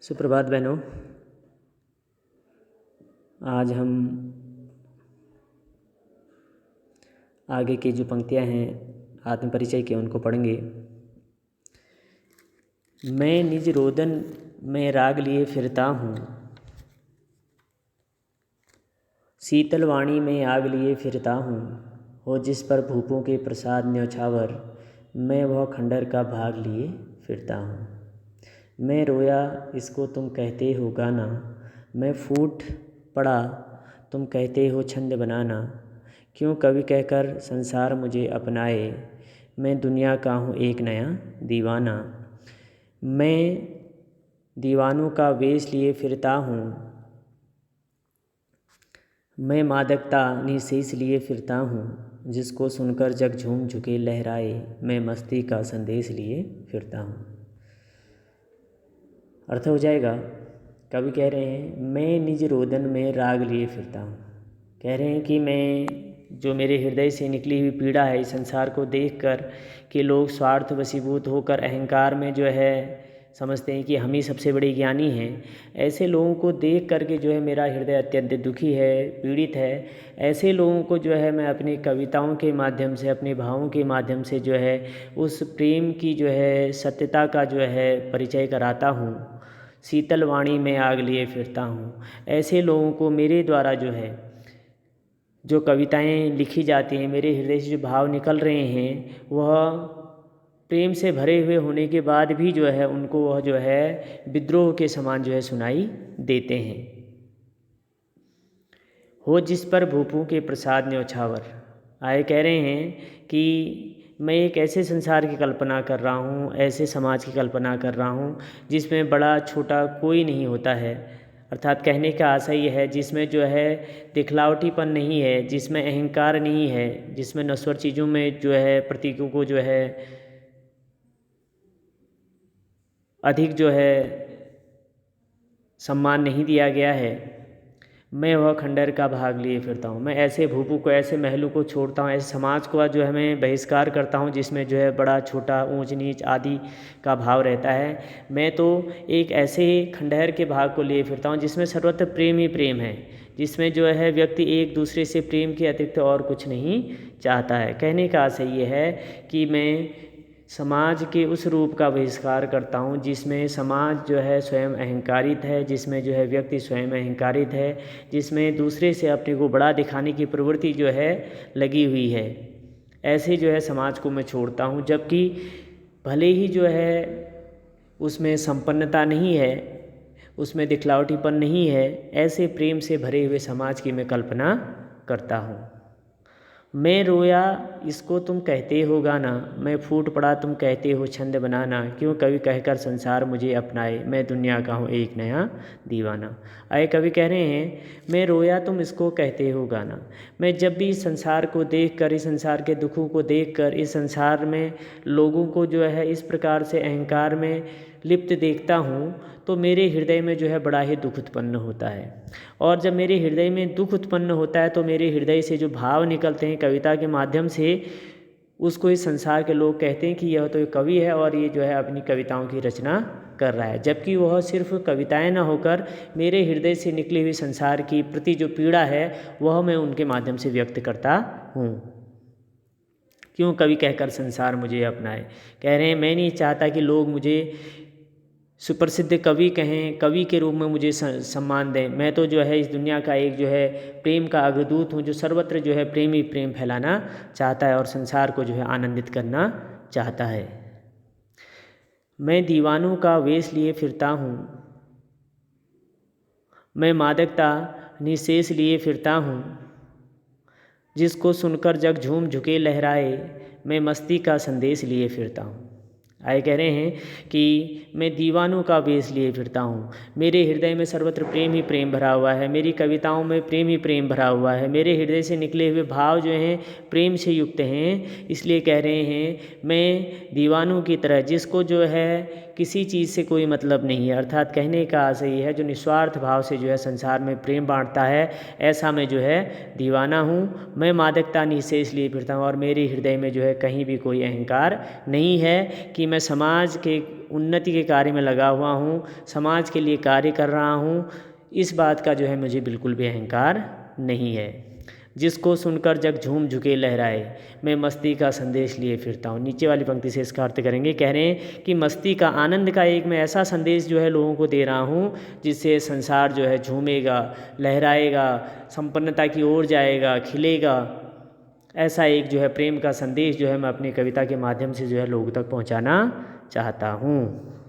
सुप्रभात बहनों। आज हम आगे की जो पंक्तियां हैं आत्मपरिचय की उनको पढ़ेंगे। मैं निज रोदन में राग लिए फिरता हूँ, शीतल वाणी में आग लिए फिरता हूँ। हो जिस पर भूपों के प्रसाद न्यौछावर, मैं वह खंडर का भाग लिए फिरता हूँ। मैं रोया इसको तुम कहते हो गाना, मैं फूट पड़ा तुम कहते हो छंद बनाना। क्यों कवि कहकर संसार मुझे अपनाए, मैं दुनिया का हूँ एक नया दीवाना। मैं दीवानों का वेश लिए फिरता हूँ, मैं मादकता निःशेष लिए फिरता हूँ। जिसको सुनकर जग झूम झुके लहराए, मैं मस्ती का संदेश लिए फिरता हूँ। अर्थ हो जाएगा, कवि कह रहे हैं मैं निज रोदन में राग लिए फिरता हूँ। कह रहे हैं कि मैं जो मेरे हृदय से निकली हुई पीड़ा है इस संसार को देखकर कि लोग स्वार्थ वशीभूत होकर अहंकार में जो है समझते हैं कि हम ही सबसे बड़े ज्ञानी हैं। ऐसे लोगों को देख करके जो है मेरा हृदय अत्यंत दुखी है, पीड़ित है। ऐसे लोगों को जो है मैं अपनी कविताओं के माध्यम से, अपने भावों के माध्यम से जो है उस प्रेम की जो है सत्यता का जो है परिचय कराता हूँ। शीतल वाणी में आग लिए फिरता हूँ। ऐसे लोगों को मेरे द्वारा जो है जो कविताएं लिखी जाती हैं, मेरे हृदय से जो भाव निकल रहे हैं, वह प्रेम से भरे हुए होने के बाद भी जो है उनको वह जो है विद्रोह के समान जो है सुनाई देते हैं। हो जिस पर भूपों के प्रसाद न्यौछावर। आए कह रहे हैं कि मैं एक ऐसे संसार की कल्पना कर रहा हूँ, ऐसे समाज की कल्पना कर रहा हूँ जिसमें बड़ा छोटा कोई नहीं होता है। अर्थात कहने का आशय यह है जिसमें जो है दिखलावटीपन नहीं है, जिसमें अहंकार नहीं है, जिसमें नश्वर चीज़ों में जो है प्रतीकों को जो है अधिक जो है सम्मान नहीं दिया गया है। मैं वह खंडर का भाग लिए फिरता हूँ। मैं ऐसे भूपों को, ऐसे महलों को छोड़ता हूँ, ऐसे समाज को जो है मैं बहिष्कार करता हूँ जिसमें जो है बड़ा छोटा, ऊंच नीच आदि का भाव रहता है। मैं तो एक ऐसे खंडहर के भाग को लिए फिरता हूँ जिसमें सर्वत्र प्रेम ही प्रेम है, जिसमें जो है व्यक्ति एक दूसरे से प्रेम के अतिरिक्त और कुछ नहीं चाहता है। कहने का आशय ये है कि मैं समाज के उस रूप का बहिष्कार करता हूँ जिसमें समाज जो है स्वयं अहंकारित है, जिसमें जो है व्यक्ति स्वयं अहंकारित है, जिसमें दूसरे से अपने को बड़ा दिखाने की प्रवृत्ति जो है लगी हुई है। ऐसे जो है समाज को मैं छोड़ता हूँ। जबकि भले ही जो है उसमें संपन्नता नहीं है, उसमें दिखलावटीपन नहीं है, ऐसे प्रेम से भरे हुए समाज की मैं कल्पना करता हूँ। मैं रोया इसको तुम कहते हो गाना, मैं फूट पड़ा तुम कहते हो छंद बनाना। क्यों कवि कहकर संसार मुझे अपनाए, मैं दुनिया का हूँ एक नया दीवाना। आए कवि कह रहे हैं मैं रोया तुम इसको कहते हो गाना। मैं जब भी इस संसार को देखकर, इस संसार के दुखों को देखकर, इस संसार में लोगों को जो है इस प्रकार से अहंकार में लिप्त देखता हूँ तो मेरे हृदय में जो है बड़ा ही दुख उत्पन्न होता है। और जब मेरे हृदय में दुख उत्पन्न होता है तो मेरे हृदय से जो भाव निकलते हैं कविता के माध्यम से, उसको इस संसार के लोग कहते हैं कि यह तो एक कवि है और ये जो है अपनी कविताओं की रचना कर रहा है। जबकि वह सिर्फ कविताएं न होकर मेरे हृदय से निकली हुई संसार की प्रति जो पीड़ा है वह मैं उनके माध्यम से व्यक्त करता हूँ। क्यों कवि कहकर संसार मुझे अपनाए। कह रहे हैं मैं नहीं चाहता कि लोग मुझे सुप्रसिद्ध कवि कहें, कवि के रूप में मुझे सम्मान दें। मैं तो जो है इस दुनिया का एक जो है प्रेम का अग्रदूत हूँ जो सर्वत्र जो है प्रेम ही प्रेम फैलाना चाहता है और संसार को जो है आनंदित करना चाहता है। मैं दीवानों का वेश लिए फिरता हूँ, मैं मादकता निःशेष लिए फिरता हूँ। जिसको सुनकर जग झूम झुके लहराए, मैं मस्ती का संदेश लिए फिरता हूँ। आए कह रहे हैं कि मैं दीवानों का वेश लिए फिरता हूँ। मेरे हृदय में सर्वत्र प्रेम ही प्रेम भरा हुआ है, मेरी कविताओं में प्रेम ही प्रेम भरा हुआ है, मेरे हृदय से निकले हुए भाव जो हैं प्रेम से युक्त हैं। इसलिए कह रहे हैं मैं दीवानों की तरह, जिसको जो है किसी चीज़ से कोई मतलब नहीं है, अर्थात कहने का आशय ये है जो निस्वार्थ भाव से जो है संसार में प्रेम बांटता है, ऐसा मैं जो है दीवाना हूँ। मैं मादकता निःशेष लिए फिरता हूँ और मेरे हृदय में जो है कहीं भी कोई अहंकार नहीं है कि मैं समाज के उन्नति के कार्य में लगा हुआ हूँ, समाज के लिए कार्य कर रहा हूँ, इस बात का जो है मुझे बिल्कुल भी अहंकार नहीं है। जिसको सुनकर जग झूम झुके लहराए, मैं मस्ती का संदेश लिए फिरता हूँ। नीचे वाली पंक्ति से इसका अर्थ करेंगे, कह रहे हैं कि मस्ती का, आनंद का एक मैं ऐसा संदेश जो है लोगों को दे रहा हूँ जिससे संसार जो है झूमेगा, लहराएगा, संपन्नता की ओर जाएगा, खिलेगा। ऐसा एक जो है प्रेम का संदेश जो है मैं अपनी कविता के माध्यम से जो है लोगों तक पहुँचाना चाहता हूँ।